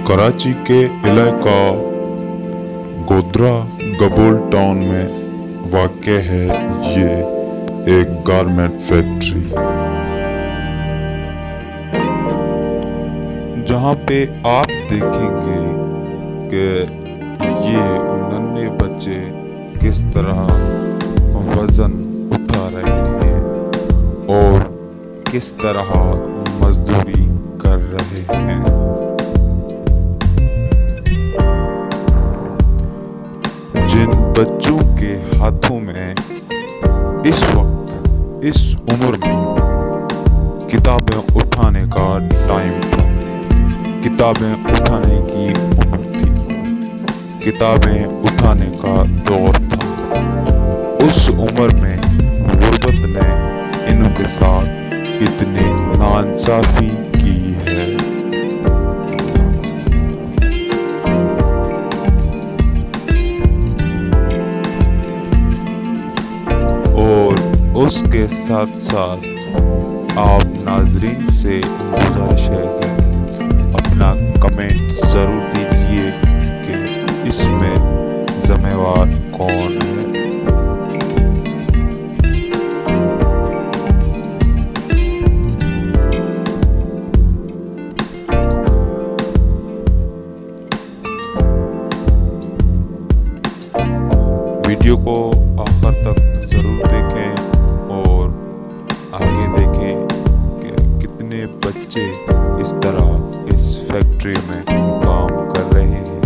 कराची के इलाका गोधरा गबोल टाउन में वाक़ है ये एक गारमेंट फैक्ट्री, जहाँ पे आप देखेंगे कि ये नन्हे बच्चे किस तरह वज़न उठा रहे हैं और किस तरह मजदूरी कर रहे हैं। जिन बच्चों के हाथों में इस वक्त इस उम्र में किताबें उठाने का टाइम था, किताबें उठाने की उम्र थी, किताबें उठाने का दौर था, उस उम्र में गुर्बत ने इनके साथ कितनी नाइंसाफी की है। और उसके साथ साथ आप नाजरीन से गुजारिश है कि अपना कमेंट ज़रूर दीजिए कि इसमें ज़िम्मेवार कौन है। वीडियो को आखिर तक ज़रूर देखें और आगे देखें कि कितने बच्चे इस तरह इस फैक्ट्री में काम कर रहे हैं।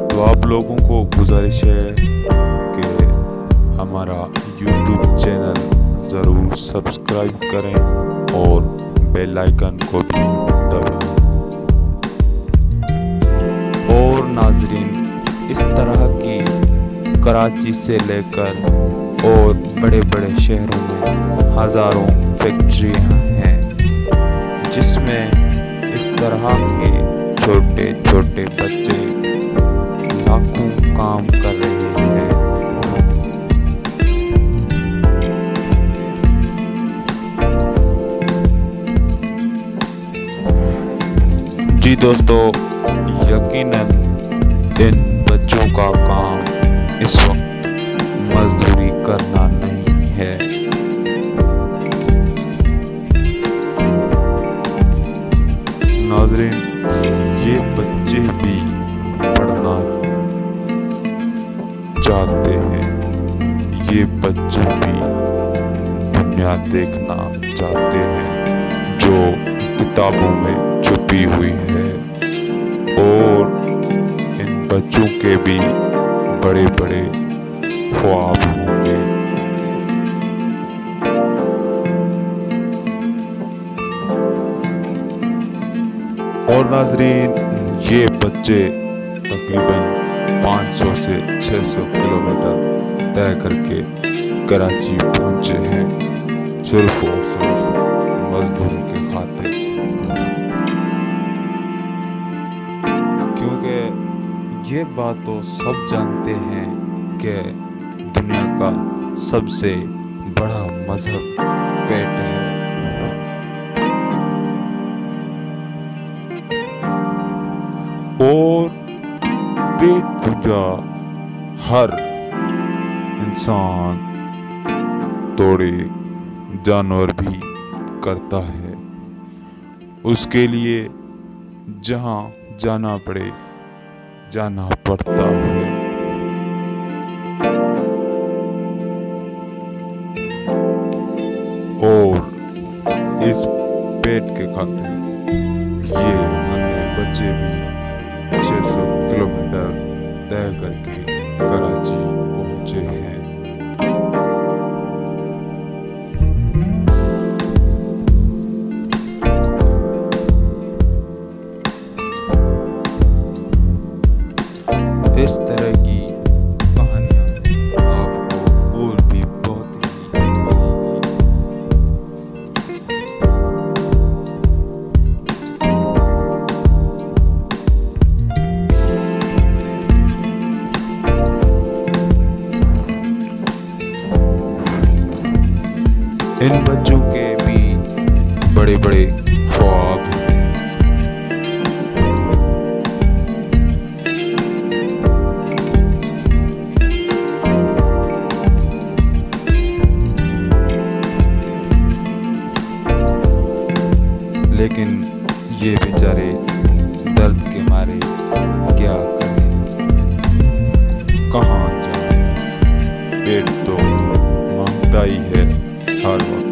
तो आप लोगों को गुजारिश है कि हमारा YouTube चैनल ज़रूर सब्सक्राइब करें और बेल आइकन को भी दबाएं। और नाजरीन, इस तरह की कराची से लेकर और बड़े बड़े शहरों में हज़ारों फैक्ट्रियां हैं जिसमें इस तरह के छोटे छोटे बच्चे लाखों काम कर रहे हैं। जी दोस्तों, यकीनन इन बच्चों का काम इस वक्त मजदूरी करना नहीं है। नाज़रीन, ये बच्चे भी पढ़ना चाहते हैं, ये बच्चे भी दुनिया देखना चाहते हैं जो किताबों में छुपी हुई है। और इन बच्चों के भी बड़े बड़े ख्वाब होंगे। और नाजरीन, ये बच्चे तकरीबन 500 से 600 किलोमीटर तय करके कराची पहुंचे हैं सिर्फ और सिर्फ मजदूरी के खातिर। क्योंकि ये बात तो सब जानते हैं कि दुनिया का सबसे बड़ा मजहब पेट है। और पेट पूजा हर इंसान, थोड़े जानवर भी करता है। उसके लिए जहाँ जाना पड़े जाना पड़ता है। और इस पेट के खातिर ये नन्हे बच्चे भी 600 किलोमीटर तय करके कराची पहुंचे हैं। इस तरह की कहानियाँ आपको और भी बहुत ही मिलेंगी। इन बच्चों के भी बड़े बड़े ख्वाब हैं। लेकिन ये बेचारे दर्द के मारे क्या करें, कहाँ जाएं, पेट तो मांगता ही है हर वक्त।